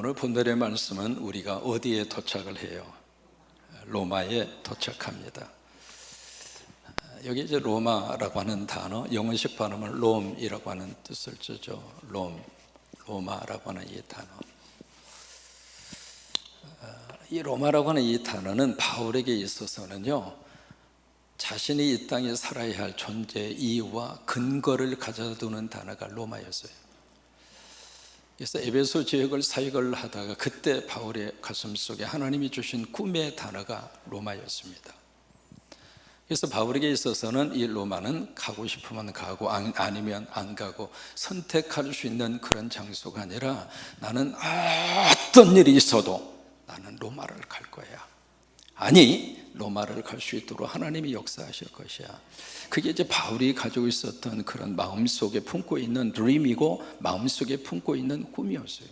오늘 본문의 말씀은 우리가 어디에 도착을 해요? 로마에 도착합니다. 여기 이제 로마라고 하는 단어, 영어식 발음은 롬이라고 하는 뜻을 쓰죠. 로마라고 하는 이 단어. 이 로마라고 하는 이 단어는 바울에게 있어서는요, 자신이 이 땅에 살아야 할 존재 이유와 근거를 가져두는 단어가 로마였어요. 그래서 에베소 지역을 사역을 하다가 그때 바울의 가슴 속에 하나님이 주신 꿈의 단어가 로마였습니다. 그래서 바울에게 있어서는 이 로마는 가고 싶으면 가고 아니면 안 가고 선택할 수 있는 그런 장소가 아니라, 나는 어떤 일이 있어도 나는 로마를 갈 거야. 아니, 로마를 갈 수 있도록 하나님이 역사하실 것이야. 그게 이제 바울이 가지고 있었던 그런 마음속에 품고 있는 드림이고, 마음속에 품고 있는 꿈이었어요.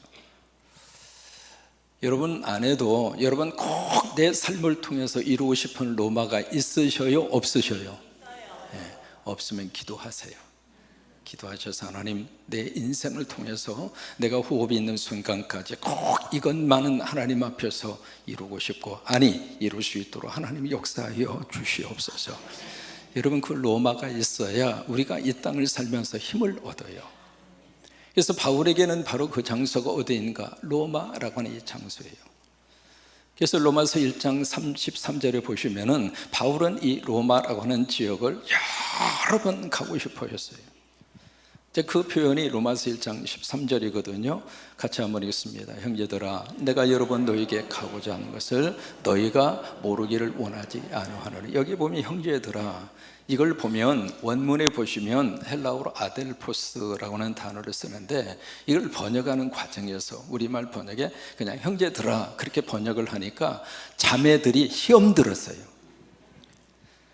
여러분 안에도 여러분 꼭 내 삶을 통해서 이루고 싶은 로마가 있으셔요? 없으셔요? 네, 없으면 기도하세요. 기도하셔서, 하나님, 내 인생을 통해서 내가 호흡이 있는 순간까지 꼭 이것만은 하나님 앞에서 이루고 싶고, 아니, 이룰 수 있도록 하나님이 역사하여 주시옵소서. 여러분, 그 로마가 있어야 우리가 이 땅을 살면서 힘을 얻어요. 그래서 바울에게는 바로 그 장소가 어디인가? 로마라고 하는 이 장소예요. 그래서 로마서 1장 33절에 보시면은 바울은 이 로마라고 하는 지역을 여러 번 가고 싶어 했어요. 그 표현이 로마서 1장 13절이거든요. 같이 한번 읽겠습니다. 형제들아, 내가 여러 번 너희에게 가고자 하는 것을 너희가 모르기를 원하지 아니하노니. 여기 보면 형제들아, 이걸 보면 원문에 보시면 헬라어로 아델포스라고 하는 단어를 쓰는데, 이걸 번역하는 과정에서 우리말 번역에 그냥 형제들아 그렇게 번역을 하니까 자매들이 시험 들었어요.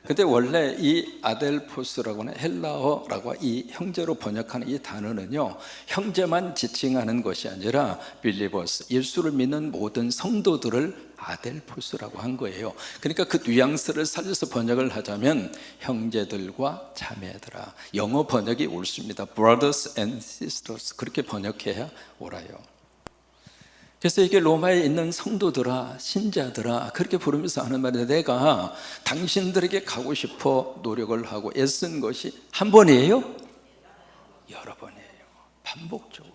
근데 원래 이 아델포스라고 하는 헬라어라고 이 형제로 번역하는 이 단어는요, 형제만 지칭하는 것이 아니라 빌리버스, 예수를 믿는 모든 성도들을 아델포스라고 한 거예요. 그러니까 그 뉘앙스를 살려서 번역을 하자면 형제들과 자매들아. 영어 번역이 옳습니다. Brothers and sisters, 그렇게 번역해야 옳아요. 그래서 이게 로마에 있는 성도들아, 신자들아, 그렇게 부르면서 하는 말인데, 내가 당신들에게 가고 싶어 노력을 하고 애쓴 것이 한 번이에요? 여러 번이에요. 반복적으로.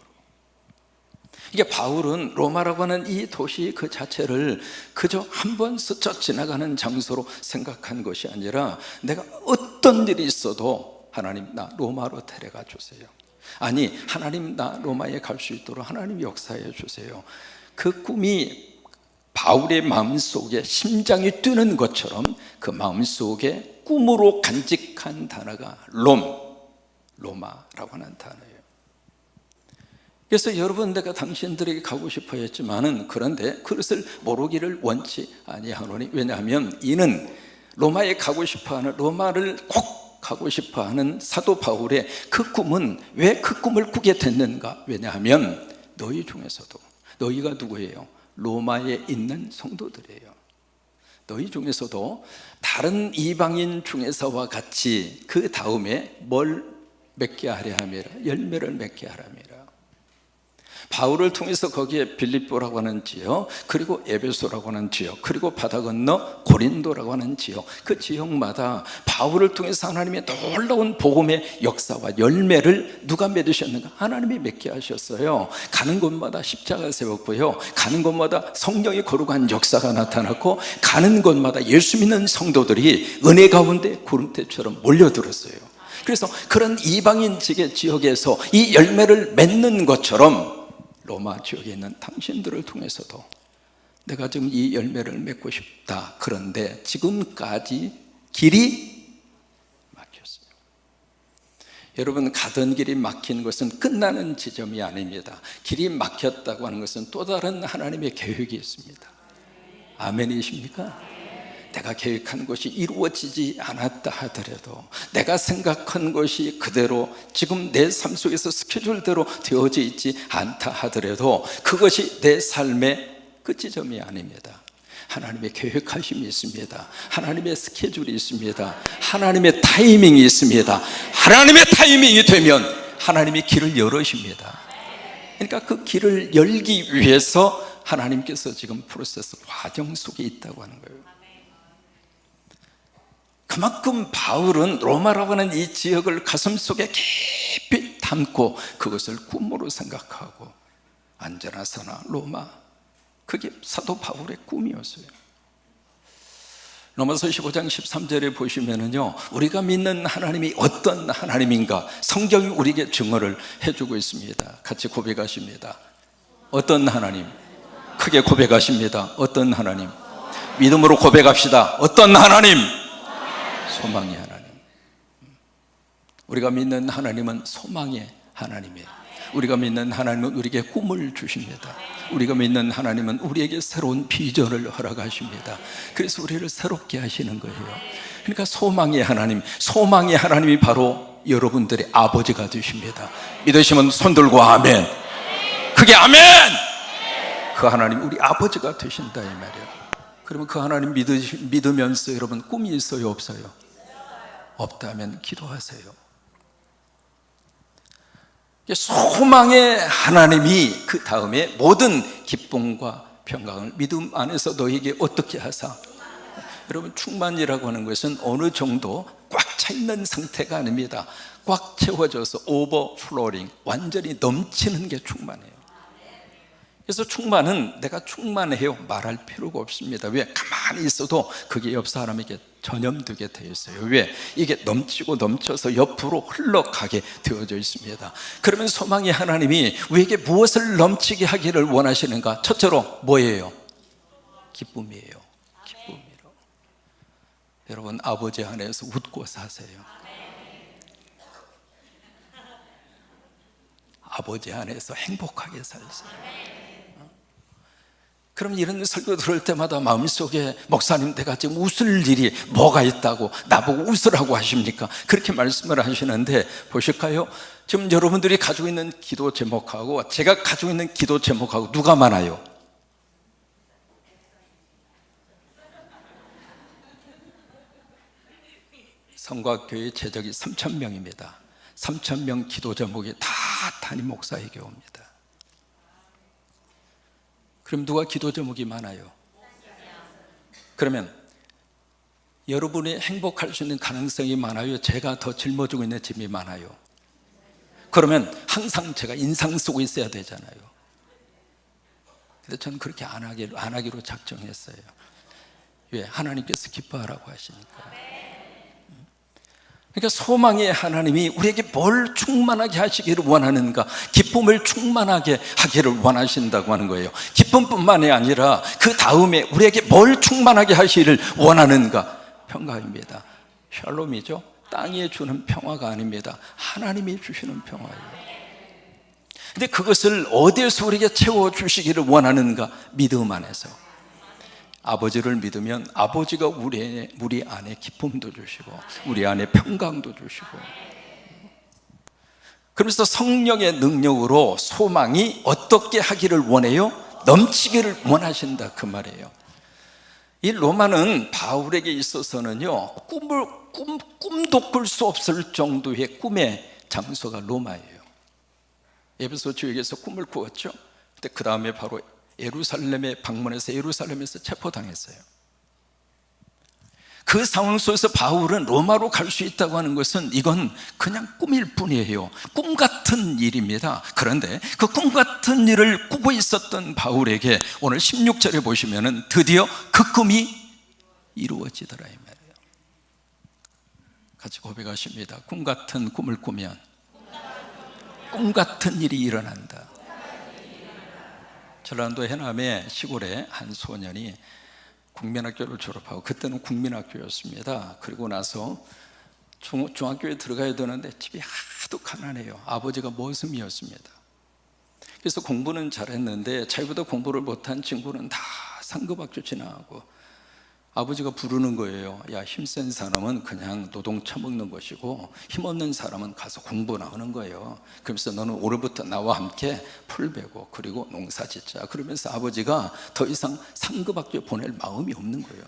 이게 바울은 로마라고 하는 이 도시 그 자체를 그저 한 번 스쳐 지나가는 장소로 생각한 것이 아니라, 내가 어떤 일이 있어도 하나님, 나 로마로 데려가 주세요. 아니, 하나님, 나 로마에 갈 수 있도록 하나님 역사해 주세요. 그 꿈이 바울의 마음속에 심장이 뛰는 것처럼 그 마음속에 꿈으로 간직한 단어가 로마라고 하는 단어예요. 그래서 여러분, 내가 당신들에게 가고 싶어 했지만은, 그런데 그것을 모르기를 원치 아니하노니. 왜냐하면 이는 로마에 가고 싶어하는, 로마를 꼭 가고 싶어하는 사도 바울의 그 꿈은 왜 그 꿈을 꾸게 됐는가? 왜냐하면 너희 중에서도, 너희가 누구예요? 로마에 있는 성도들이에요. 너희 중에서도 다른 이방인 중에서와 같이 그 다음에 뭘 맺게 하려 함이라, 열매를 맺게 하람이라. 바울을 통해서 거기에 빌립보라고 하는 지역, 그리고 에베소라고 하는 지역, 그리고 바다 건너 고린도라고 하는 지역, 그 지역마다 바울을 통해서 하나님의 놀라운 복음의 역사와 열매를 누가 맺으셨는가? 하나님이 맺게 하셨어요. 가는 곳마다 십자가 세웠고요, 가는 곳마다 성령이 거룩한 역사가 나타났고, 가는 곳마다 예수 믿는 성도들이 은혜 가운데 구름대처럼 몰려들었어요. 그래서 그런 이방인 지역에서 이 열매를 맺는 것처럼 로마 지역에 있는 당신들을 통해서도 내가 지금 이 열매를 맺고 싶다. 그런데 지금까지 길이 막혔어요. 여러분, 가던 길이 막힌 것은 끝나는 지점이 아닙니다. 길이 막혔다고 하는 것은 또 다른 하나님의 계획이 있습니다. 아멘이십니까? 내가 계획한 것이 이루어지지 않았다 하더라도, 내가 생각한 것이 그대로 지금 내 삶 속에서 스케줄대로 되어져 있지 않다 하더라도, 그것이 내 삶의 끝지점이 아닙니다. 하나님의 계획하심이 있습니다. 하나님의 스케줄이 있습니다. 하나님의 타이밍이 있습니다. 하나님의 타이밍이 되면 하나님이 길을 열으십니다. 그러니까 그 길을 열기 위해서 하나님께서 지금 프로세스 과정 속에 있다고 하는 거예요. 그만큼 바울은 로마라고 하는 이 지역을 가슴속에 깊이 담고 그것을 꿈으로 생각하고 안전하서나 로마, 그게 사도 바울의 꿈이었어요. 로마서 15장 13절에 보시면은요, 우리가 믿는 하나님이 어떤 하나님인가 성경이 우리에게 증언을 해주고 있습니다. 같이 고백하십니다. 어떤 하나님? 크게 고백하십니다. 어떤 하나님? 믿음으로 고백합시다. 어떤 하나님? 소망의 하나님. 우리가 믿는 하나님은 소망의 하나님이에요. 우리가 믿는 하나님은 우리에게 꿈을 주십니다. 우리가 믿는 하나님은 우리에게 새로운 비전을 허락하십니다. 그래서 우리를 새롭게 하시는 거예요. 그러니까 소망의 하나님, 소망의 하나님이 바로 여러분들의 아버지가 되십니다. 믿으시면 손 들고 아멘. 그게 아멘. 그 하나님 우리 아버지가 되신다 이 말이에요. 그러면 그 하나님 믿으면서 여러분 꿈이 있어요, 없어요? 없다면 기도하세요. 소망의 하나님이 그 다음에 모든 기쁨과 평강을 믿음 안에서 너에게 어떻게 하사? 여러분, 충만이라고 하는 것은 어느 정도 꽉 차 있는 상태가 아닙니다. 꽉 채워져서 오버플로링, 완전히 넘치는 게 충만해요. 그래서 충만은 내가 충만해요 말할 필요가 없습니다. 왜? 가만히 있어도 그게 옆 사람에게 전염되게 되어 있어요. 왜? 이게 넘치고 넘쳐서 옆으로 흘러가게 되어져 있습니다. 그러면 소망의 하나님이 우리에게 무엇을 넘치게 하기를 원하시는가? 첫째로 뭐예요? 기쁨이에요. 기쁨이요. 여러분, 아버지 안에서 웃고 사세요. 아버지 안에서 행복하게 살세요. 그럼 이런 설교 들을 때마다 마음속에 목사님, 내가 지금 웃을 일이 뭐가 있다고 나보고 웃으라고 하십니까? 그렇게 말씀을 하시는데 보실까요? 지금 여러분들이 가지고 있는 기도 제목하고 제가 가지고 있는 기도 제목하고 누가 많아요? 성곽교회 제적이 3,000명입니다 3,000명 기도 제목이 다 담임 목사에게 옵니다. 그럼 누가 기도 제목이 많아요? 그러면 여러분이 행복할 수 있는 가능성이 많아요? 제가 더 짊어지고 있는 짐이 많아요? 그러면 항상 제가 인상 쓰고 있어야 되잖아요. 근데 저는 그렇게 안 하기로 작정했어요. 왜? 하나님께서 기뻐하라고 하시니까. 그러니까 소망의 하나님이 우리에게 뭘 충만하게 하시기를 원하는가? 기쁨을 충만하게 하기를 원하신다고 하는 거예요. 기쁨뿐만이 아니라 그 다음에 우리에게 뭘 충만하게 하시기를 원하는가? 평강입니다. 샬롬이죠. 땅이 주는 평화가 아닙니다. 하나님이 주시는 평화예요. 근데 그것을 어디에서 우리에게 채워주시기를 원하는가? 믿음 안에서. 아버지를 믿으면 아버지가 우리 안에 기쁨도 주시고 우리 안에 평강도 주시고, 그러면서 성령의 능력으로 소망이 어떻게 하기를 원해요? 넘치기를 원하신다 그 말이에요. 이 로마는 바울에게 있어서는요, 꿈도 꿀 수 없을 정도의 꿈의 장소가 로마예요. 에베소 지역에서 꿈을 꾸었죠. 근데 그 다음에 바로 예루살렘에 방문해서 예루살렘에서 체포당했어요. 그 상황 속에서 바울은 로마로 갈 수 있다고 하는 것은 이건 그냥 꿈일 뿐이에요. 꿈 같은 일입니다. 그런데 그 꿈 같은 일을 꾸고 있었던 바울에게 오늘 16절에 보시면은 드디어 그 꿈이 이루어지더라 이 말이에요. 같이 고백하십니다. 꿈 같은 꿈을 꾸면 꿈 같은 일이 일어난다. 전라도 해남의 시골에 한 소년이 국민학교를 졸업하고, 그때는 국민학교였습니다. 그리고 나서 중학교에 들어가야 되는데 집이 하도 가난해요. 아버지가 머슴이었습니다. 그래서 공부는 잘했는데 자기보다 공부를 못한 친구는 다 상급학교 지나가고, 아버지가 부르는 거예요. 야, 힘센 사람은 그냥 노동 처먹는 것이고 힘없는 사람은 가서 공부나 하는 거예요. 그러면서 너는 올해부터 나와 함께 풀 베고 그리고 농사 짓자. 그러면서 아버지가 더 이상 상급학교 보낼 마음이 없는 거예요.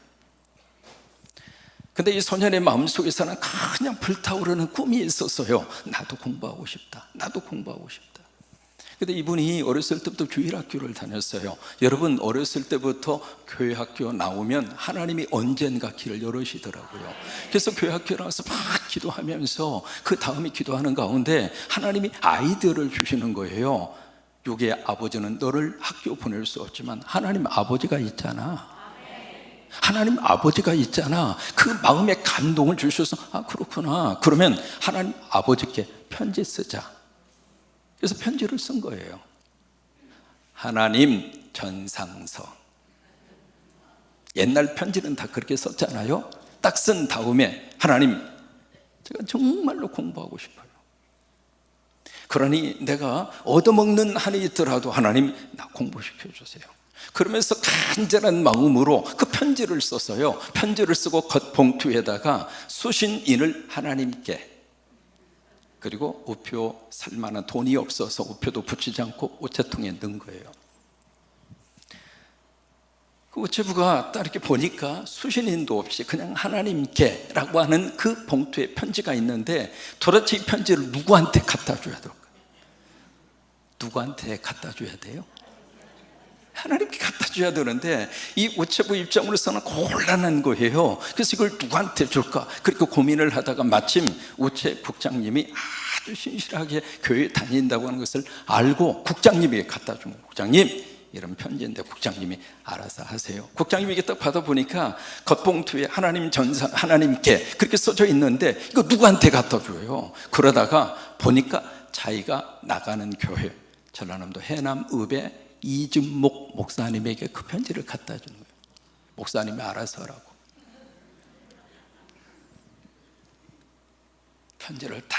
근데 이 소년의 마음속에서는 그냥 불타오르는 꿈이 있었어요. 나도 공부하고 싶다. 나도 공부하고 싶다. 근데 이분이 어렸을 때부터 주일학교를 다녔어요. 여러분, 어렸을 때부터 교회 학교 나오면 하나님이 언젠가 길을 열으시더라고요. 그래서 교회 학교 나와서 막 기도하면서 그 다음에 기도하는 가운데 하나님이 아이디어를 주시는 거예요. 요게 아버지는 너를 학교 보낼 수 없지만 하나님 아버지가 있잖아. 하나님 아버지가 있잖아. 그 마음에 감동을 주셔서 아, 그렇구나. 그러면 하나님 아버지께 편지 쓰자. 그래서 편지를 쓴 거예요. 하나님 전상서. 옛날 편지는 다 그렇게 썼잖아요. 딱 쓴 다음에 하나님, 제가 정말로 공부하고 싶어요. 그러니 내가 얻어먹는 한이 있더라도 하나님 나 공부시켜 주세요. 그러면서 간절한 마음으로 그 편지를 썼어요. 편지를 쓰고 겉봉투에다가 수신인을 하나님께, 그리고 우표 살 만한 돈이 없어서 우표도 붙이지 않고 우체통에 넣은 거예요. 그 우체부가 딱 이렇게 보니까 수신인도 없이 그냥 하나님께 라고 하는 그 봉투에 편지가 있는데 도대체 이 편지를 누구한테 갖다 줘야 될까요? 누구한테 갖다 줘야 돼요? 하나님께 갖다 줘야 되는데 이 우체부 입장으로서는 곤란한 거예요. 그래서 이걸 누구한테 줄까? 그렇게 고민을 하다가 마침 우체국장님이 아주 신실하게 교회 다닌다고 하는 것을 알고 국장님에게 갖다 준 거예요. 국장님, 이런 편지인데 국장님이 알아서 하세요. 국장님에게 딱 받아보니까 겉봉투에 하나님 전상, 하나님께 그렇게 써져 있는데 이거 누구한테 갖다 줘요? 그러다가 보니까 자기가 나가는 교회, 전라남도 해남읍의 이준목 목사님에게 그 편지를 갖다 주는 거예요. 목사님이 알아서 하라고. 편지를 다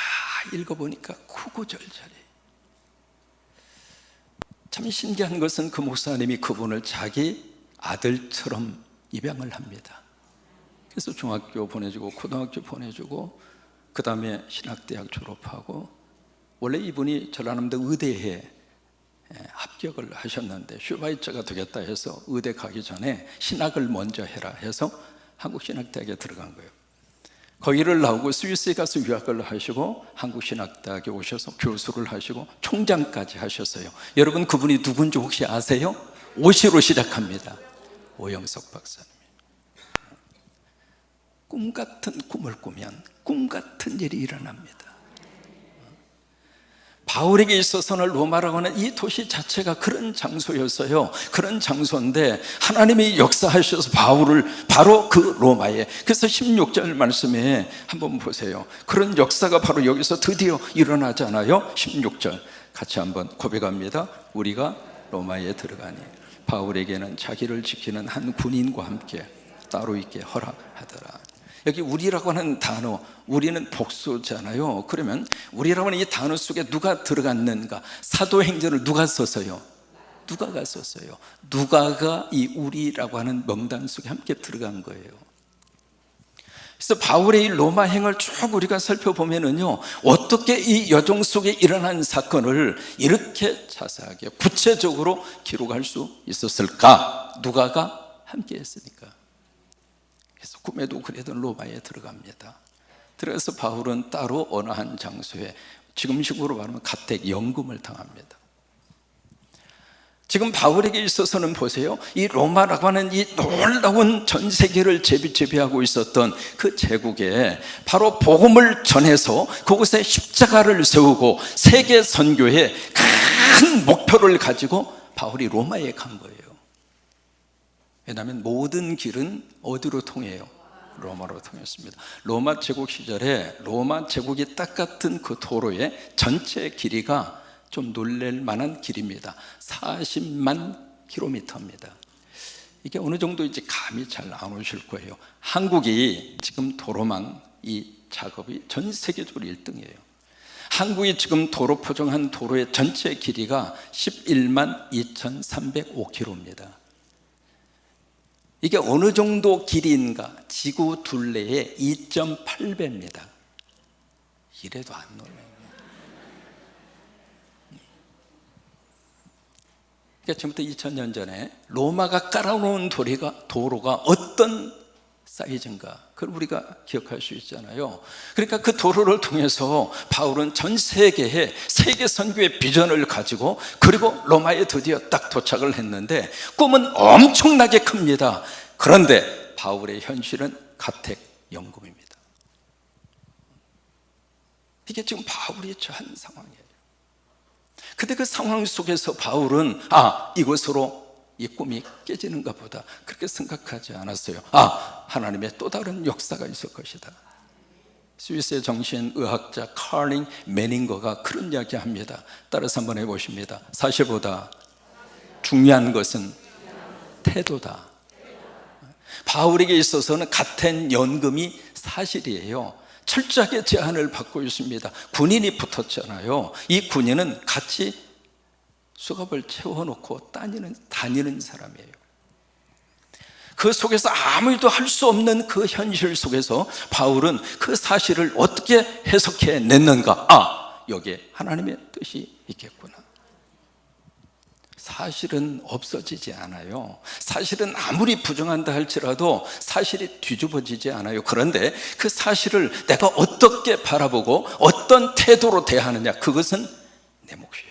읽어보니까 구구절절해. 참 신기한 것은 그 목사님이 그분을 자기 아들처럼 입양을 합니다. 그래서 중학교 보내주고 고등학교 보내주고 그 다음에 신학대학 졸업하고, 원래 이분이 전라남도 의대에 합격을 하셨는데 슈바이처가 되겠다 해서 의대 가기 전에 신학을 먼저 해라 해서 한국신학대학에 들어간 거예요. 거기를 나오고 스위스에 가서 유학을 하시고 한국신학대학에 오셔서 교수를 하시고 총장까지 하셨어요. 여러분, 그분이 누군지 혹시 아세요? 오시로 시작합니다. 오영석 박사님. 꿈 같은 꿈을 꾸면 꿈 같은 일이 일어납니다. 바울에게 있어서는 로마라고 하는 이 도시 자체가 그런 장소였어요. 그런 장소인데 하나님이 역사하셔서 바울을 바로 그 로마에, 그래서 16절 말씀에 한번 보세요. 그런 역사가 바로 여기서 드디어 일어나잖아요. 16절 같이 한번 고백합니다. 우리가 로마에 들어가니 바울에게는 자기를 지키는 한 군인과 함께 따로 있게 허락하더라. 여기 우리라고 하는 단어, 우리는 복수잖아요. 그러면 우리라고 하는 이 단어 속에 누가 들어갔는가? 사도행전을 누가 썼어요? 누가가 썼어요. 누가가 이 우리라고 하는 명단 속에 함께 들어간 거예요. 그래서 바울의 이 로마행을 쭉 우리가 살펴보면은요, 어떻게 이 여정 속에 일어난 사건을 이렇게 자세하게 구체적으로 기록할 수 있었을까? 누가가 함께 했으니까. 그래서 꿈에도 그래던 로마에 들어갑니다. 들어가서 바울은 따로 어느 한 장소에, 지금식으로 말하면 가택 연금을 당합니다. 지금 바울에게 있어서는 보세요, 이 로마라고 하는 이 놀라운 전 세계를 제비제비하고 있었던 그 제국에 바로 복음을 전해서 그곳에 십자가를 세우고 세계 선교의 큰 목표를 가지고 바울이 로마에 간 거예요. 왜냐하면 모든 길은 어디로 통해요? 로마로 통했습니다. 로마 제국 시절에 로마 제국이 딱 같은 그 도로의 전체 길이가 좀 놀랄 만한 길입니다. 40만 킬로미터입니다. 이게 어느 정도인지 감이 잘 안 오실 거예요. 한국이 지금 도로망 이 작업이 전 세계적으로 1등이에요. 한국이 지금 도로 포장한 도로의 전체 길이가 11만 2,305km입니다. 이게 어느 정도 길이인가? 지구 둘레의 2.8배입니다. 이래도 안 놀라요. 그러니까 지금부터 2000년 전에 로마가 깔아놓은 도로가 어떤 사이즈인가, 그걸 우리가 기억할 수 있잖아요. 그러니까 그 도로를 통해서 바울은 전 세계에 세계 선교의 비전을 가지고, 그리고 로마에 드디어 딱 도착을 했는데 꿈은 엄청나게 큽니다. 그런데 바울의 현실은 가택연금입니다. 이게 지금 바울이 처한 상황이에요. 근데 그 상황 속에서 바울은 이것으로 이 꿈이 깨지는가 보다, 그렇게 생각하지 않았어요. 하나님의 또 다른 역사가 있을 것이다. 스위스의 정신의학자 칼링 메닝거가 그런 이야기 합니다. 따라서 한번 해보십니다. 사실보다 중요한 것은 태도다. 바울에게 있어서는 같은 연금이 사실이에요. 철저하게 제한을 받고 있습니다. 군인이 붙었잖아요. 이 군인은 같이 수갑을 채워놓고 다니는 사람이에요. 그 속에서 아무 일도 할 수 없는 그 현실 속에서 바울은 그 사실을 어떻게 해석해 냈는가? 여기에 하나님의 뜻이 있겠구나. 사실은 없어지지 않아요. 사실은 아무리 부정한다 할지라도 사실이 뒤집어지지 않아요. 그런데 그 사실을 내가 어떻게 바라보고 어떤 태도로 대하느냐, 그것은 내 몫이에요.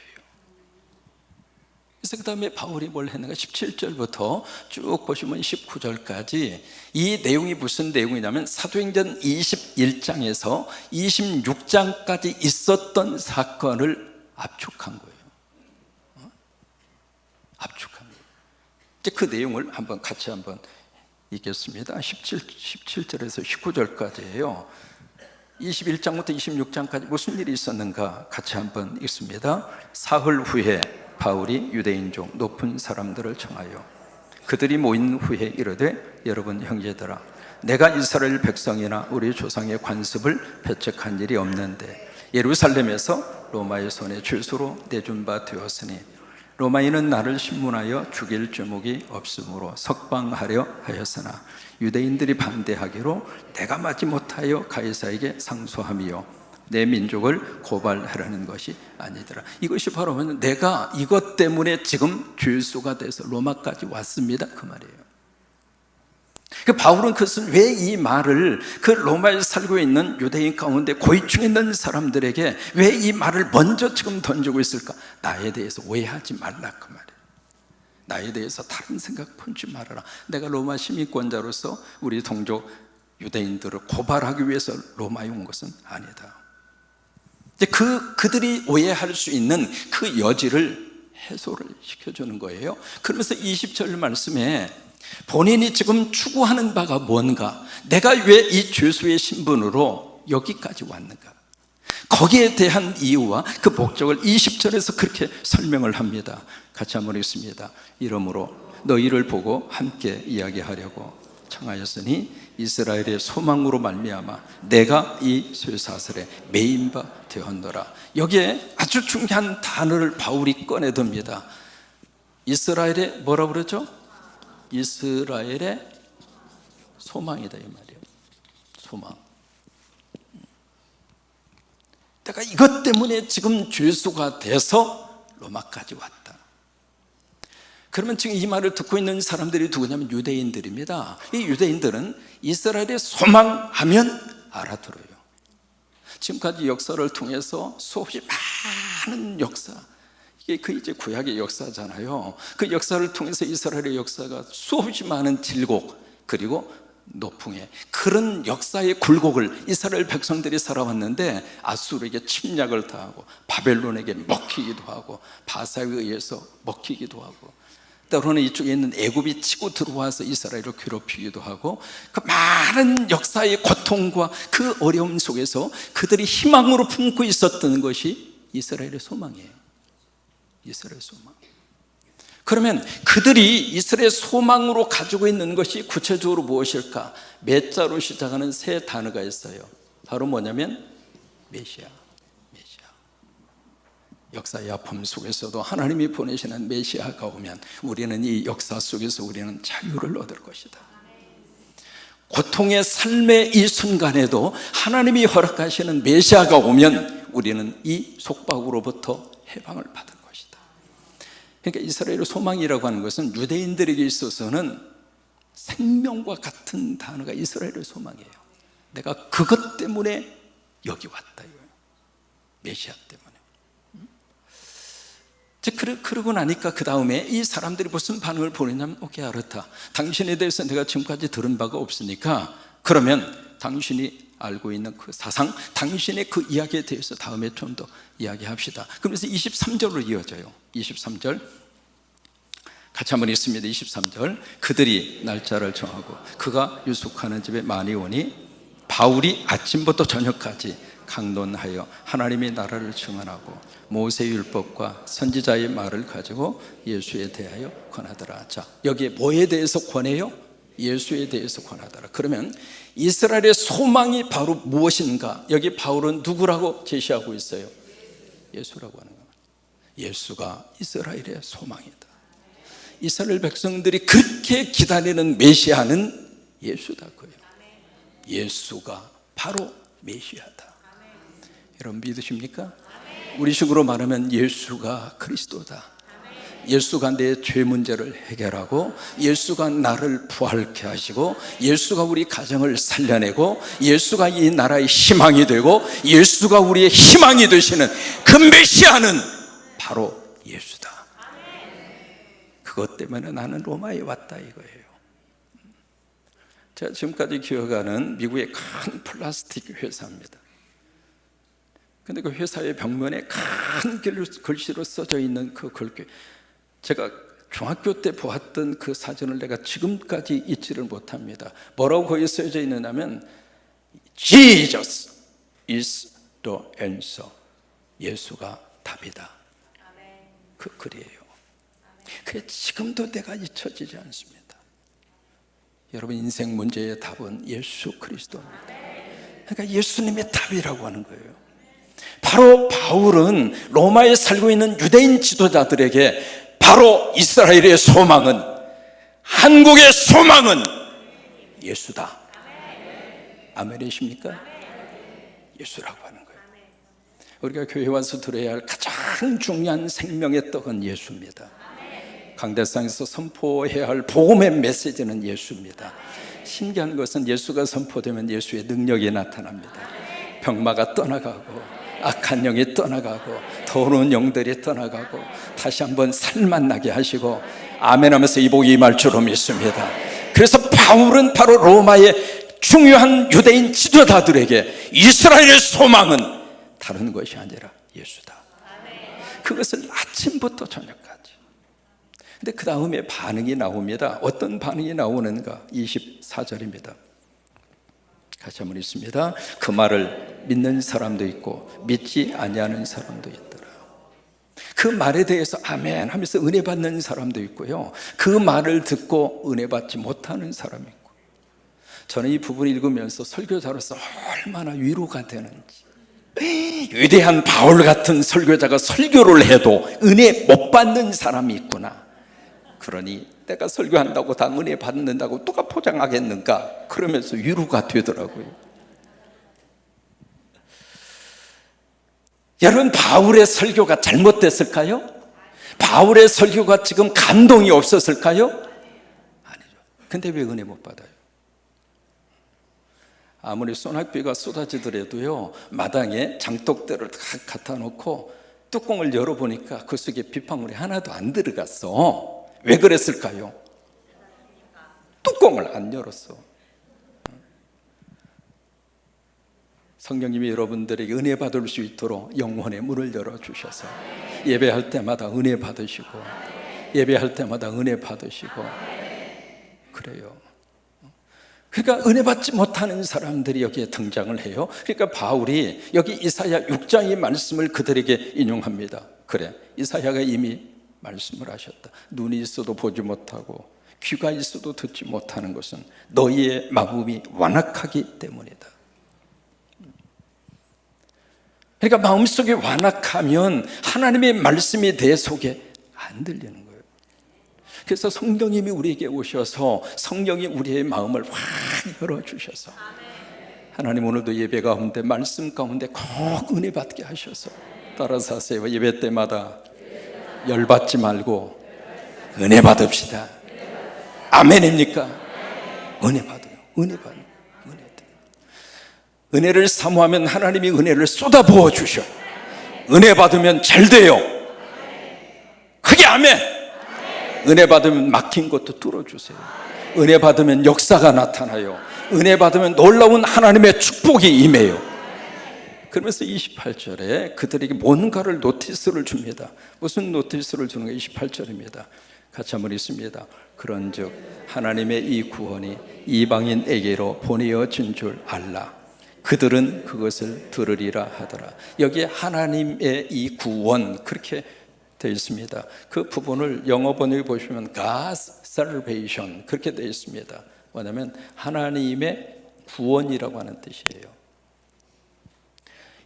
그래서 그 다음에 바울이 뭘 했는가? 17절부터 쭉 보시면 19절까지 이 내용이 무슨 내용이냐면 사도행전 21장에서 26장까지 있었던 사건을 압축한 거예요. 압축합니다. 이제 그 내용을 같이 한번 읽겠습니다. 17절에서 19절까지예요. 21장부터 26장까지 무슨 일이 있었는가 같이 한번 읽습니다. 사흘 후에 바울이 유대인 중 높은 사람들을 청하여 그들이 모인 후에 이르되, 여러분 형제들아, 내가 이스라엘 백성이나 우리 조상의 관습을 배척한 일이 없는데 예루살렘에서 로마의 손에 죄수로 내준 바 되었으니 로마인은 나를 신문하여 죽일 죄목이 없으므로 석방하려 하였으나 유대인들이 반대하기로 내가 마지 못하여 가이사에게 상소함이요 내 민족을 고발하려는 것이 아니더라. 이것이 바로 뭐냐면 내가 이것 때문에 지금 죄수가 돼서 로마까지 왔습니다, 그 말이에요. 그 바울은 그것은 왜 이 말을 그 로마에 살고 있는 유대인 가운데 고위층에 있는 사람들에게 왜 이 말을 먼저 지금 던지고 있을까? 나에 대해서 오해하지 말라, 그 말이에요. 나에 대해서 다른 생각 품지 말아라. 내가 로마 시민권자로서 우리 동족 유대인들을 고발하기 위해서 로마에 온 것은 아니다. 이제 그들이 오해할 수 있는 그 여지를 해소를 시켜주는 거예요. 그러면서 20절 말씀에 본인이 지금 추구하는 바가 뭔가, 내가 왜 이 죄수의 신분으로 여기까지 왔는가, 거기에 대한 이유와 그 목적을 20절에서 그렇게 설명을 합니다. 같이 한번 읽습니다. 이러므로 너희를 보고 함께 이야기하려고 청하였으니 이스라엘의 소망으로 말미암아 내가 이 쇠사슬에 매인 바 되었노라. 여기에 아주 중요한 단어를 바울이 꺼내듭니다. 이스라엘의 뭐라고 그러죠? 이스라엘의 소망이다, 이 말이에요. 소망. 내가 이것 때문에 지금 죄수가 돼서 로마까지 왔다. 그러면 지금 이 말을 듣고 있는 사람들이 누구냐면 유대인들입니다. 이 유대인들은 이스라엘의 소망하면 알아들어요. 지금까지 역사를 통해서 수없이 많은 역사, 이게 이제 구약의 역사잖아요. 그 역사를 통해서 이스라엘의 역사가 수없이 많은 질곡 그리고 노풍에, 그런 역사의 굴곡을 이스라엘 백성들이 살아왔는데 아수르에게 침략을 당하고 바벨론에게 먹히기도 하고 바사에 의해서 먹히기도 하고 때로는 이쪽에 있는 애굽이 치고 들어와서 이스라엘을 괴롭히기도 하고, 그 많은 역사의 고통과 그 어려움 속에서 그들이 희망으로 품고 있었던 것이 이스라엘의 소망이에요. 이스라엘의 소망. 그러면 그들이 이스라엘의 소망으로 가지고 있는 것이 구체적으로 무엇일까? 몇 자로 시작하는 세 단어가 있어요. 바로 뭐냐면 메시아. 역사의 아픔 속에서도 하나님이 보내시는 메시아가 오면 우리는 이 역사 속에서 우리는 자유를 얻을 것이다. 고통의 삶의 이 순간에도 하나님이 허락하시는 메시아가 오면 우리는 이 속박으로부터 해방을 받을 것이다. 그러니까 이스라엘의 소망이라고 하는 것은 유대인들에게 있어서는 생명과 같은 단어가 이스라엘의 소망이에요. 내가 그것 때문에 여기 왔다 이거예요. 메시아 때문에. 그러고 나니까 그 다음에 이 사람들이 무슨 반응을 보이냐면, 오케이, 알았다. 당신에 대해서 내가 지금까지 들은 바가 없으니까 그러면 당신이 알고 있는 그 사상, 당신의 그 이야기에 대해서 다음에 좀 더 이야기합시다. 그러면서 23절로 이어져요. 23절 같이 한번 읽습니다. 23절, 그들이 날짜를 정하고 그가 유숙하는 집에 많이 오니 바울이 아침부터 저녁까지 강론하여 하나님의 나라를 증언하고 모세의 율법과 선지자의 말을 가지고 예수에 대하여 권하더라. 자, 여기에 뭐에 대해서 권해요? 예수에 대해서 권하더라. 그러면 이스라엘의 소망이 바로 무엇인가? 여기 바울은 누구라고 제시하고 있어요? 예수라고 하는 겁니다. 예수가 이스라엘의 소망이다. 이스라엘 백성들이 그렇게 기다리는 메시아는 예수다 그예요. 예수가 바로 메시아다. 여러분 믿으십니까? 우리 식으로 말하면 예수가 그리스도다. 예수가 내 죄 문제를 해결하고, 예수가 나를 부활케 하시고, 예수가 우리 가정을 살려내고, 예수가 이 나라의 희망이 되고, 예수가 우리의 희망이 되시는 그 메시아는 바로 예수다. 그것 때문에 나는 로마에 왔다 이거예요. 제가 지금까지 기억하는 미국의 큰 플라스틱 회사입니다. 근데 그 회사의 벽면에 큰 글씨로 써져 있는 그 글귀, 제가 중학교 때 보았던 그 사진을 내가 지금까지 잊지를 못합니다. 뭐라고 거기 써져 있느냐면 Jesus is the answer. 예수가 답이다. 그 글이에요. 그게 지금도 내가 잊혀지지 않습니다. 여러분, 인생 문제의 답은 예수 그리스도입니다. 그러니까 예수님의 답이라고 하는 거예요. 바로 바울은 로마에 살고 있는 유대인 지도자들에게 바로 이스라엘의 소망은, 한국의 소망은 예수다. 아멘이십니까? 예수라고 하는 거예요. 우리가 교회 와서 들어야 할 가장 중요한 생명의 떡은 예수입니다. 강대상에서 선포해야 할 복음의 메시지는 예수입니다. 신기한 것은 예수가 선포되면 예수의 능력이 나타납니다. 병마가 떠나가고, 악한 영이 떠나가고, 더러운 영들이 떠나가고, 다시 한번 살만 나게 하시고, 아멘 하면서 이 복이 임할 줄로 믿습니다. 그래서 바울은 바로 로마의 중요한 유대인 지도자들에게 이스라엘의 소망은 다른 것이 아니라 예수다. 그것을 아침부터 저녁까지. 근데 그 다음에 반응이 나옵니다. 어떤 반응이 나오는가? 24절입니다. 같이 한번 읽습니다. 그 말을 믿는 사람도 있고 믿지 아니하는 사람도 있더라. 그 말에 대해서 아멘 하면서 은혜 받는 사람도 있고요, 그 말을 듣고 은혜 받지 못하는 사람이 있고. 저는 이 부분을 읽으면서 설교자로서 얼마나 위로가 되는지. 위대한 바울 같은 설교자가 설교를 해도 은혜 못 받는 사람이 있구나. 그러니 내가 설교한다고 다 은혜 받는다고 누가 포장하겠는가? 그러면서 위로가 되더라고요. 여러분, 바울의 설교가 잘못됐을까요? 바울의 설교가 지금 감동이 없었을까요? 아니죠. 근데 왜 은혜 못 받아요? 아무리 소낙비가 쏟아지더라도요, 마당에 장독대를 다 갖다 놓고 뚜껑을 열어보니까 그 속에 빗방울이 하나도 안 들어갔어. 왜 그랬을까요? 뚜껑을 안 열었어. 성령님이 여러분들에게 은혜 받을 수 있도록 영혼의 문을 열어주셔서 예배할 때마다 은혜 받으시고, 예배할 때마다 은혜 받으시고 그래요. 그러니까 은혜 받지 못하는 사람들이 여기에 등장을 해요. 그러니까 바울이 여기 이사야 6장의 말씀을 그들에게 인용합니다. 그래, 이사야가 이미 말씀을 하셨다. 눈이 있어도 보지 못하고 귀가 있어도 듣지 못하는 것은 너희의 마음이 완악하기 때문이다. 그러니까 마음속이 완악하면 하나님의 말씀이 내 속에 안 들리는 거예요. 그래서 성령님이 우리에게 오셔서 성령이 우리의 마음을 확 열어주셔서, 하나님 오늘도 예배 가운데 말씀 가운데 꼭 은혜 받게 하셔서, 따라서 하세요. 예배 때마다 열받지 말고 은혜 받읍시다. 아멘입니까? 은혜 받아요. 은혜 받아요. 은혜를 사모하면 하나님이 은혜를 쏟아부어 주셔. 은혜 받으면 잘 돼요. 크게 아멘. 은혜 받으면 막힌 것도 뚫어주세요. 은혜 받으면 역사가 나타나요. 은혜 받으면 놀라운 하나님의 축복이 임해요. 그러면서 28절에 그들에게 뭔가를 노티스를 줍니다. 무슨 노티스를 주는 가 28절입니다. 같이 한번 읽습니다. 그런즉 하나님의 이 구원이 이방인에게로 보내어진 줄 알라. 그들은 그것을 들으리라 하더라. 여기에 하나님의 이 구원 그렇게 되어 있습니다. 그 부분을 영어 번역에 보시면 God's salvation 그렇게 되어 있습니다. 뭐냐면 하나님의 구원이라고 하는 뜻이에요.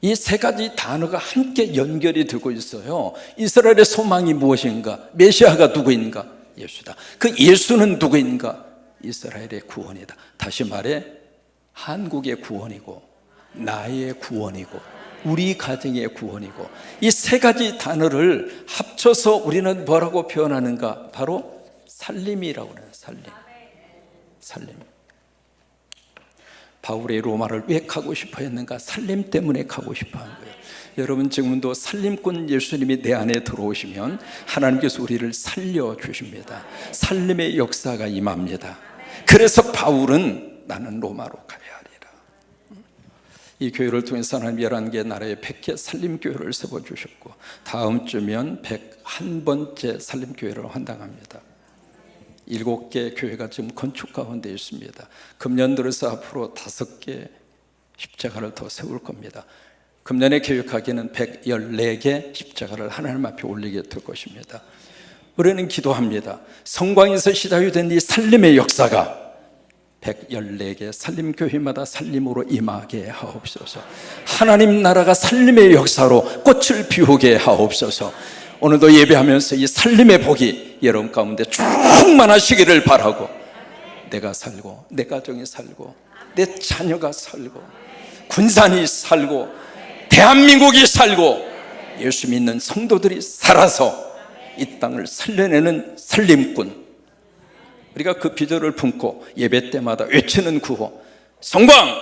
이 세 가지 단어가 함께 연결이 되고 있어요. 이스라엘의 소망이 무엇인가? 메시아가 누구인가? 예수다. 그 예수는 누구인가? 이스라엘의 구원이다. 다시 말해 한국의 구원이고 나의 구원이고 우리 가정의 구원이고 이 세 가지 단어를 합쳐서 우리는 뭐라고 표현하는가? 바로 살림이라고 해요. 살림. 바울의 로마를 왜 가고 싶어 했는가? 살림 때문에 가고 싶어 한 거예요. 여러분 지금도 살림꾼 예수님이 내 안에 들어오시면 하나님께서 우리를 살려주십니다. 살림의 역사가 임합니다. 그래서 바울은 나는 로마로 가야 하리라. 이 교회를 통해서 하나님 11개 나라의 100개 살림교회를 세워주셨고 다음 주면 101번째 살림교회를 환당합니다. 7개 교회가 지금 건축 가운데 있습니다. 금년 들어서 앞으로 5개 십자가를 더 세울 겁니다. 금년에 계획하기는 114개 십자가를 하나님 앞에 올리게 될 것입니다. 우리는 기도합니다. 성광에서 시작이 된 이 살림의 역사가 114개 살림교회마다 살림으로 임하게 하옵소서. 하나님 나라가 살림의 역사로 꽃을 피우게 하옵소서. 오늘도 예배하면서 이 살림의 복이 여러분 가운데 충만하시기를 바라고 내가 살고 내 가정이 살고 내 자녀가 살고 군산이 살고 대한민국이 살고 예수 믿는 성도들이 살아서 이 땅을 살려내는 살림꾼, 우리가 그 비전을 품고 예배 때마다 외치는 구호 성광!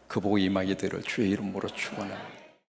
그 복이 임하게 되기를 주의 이름으로 축원합니다.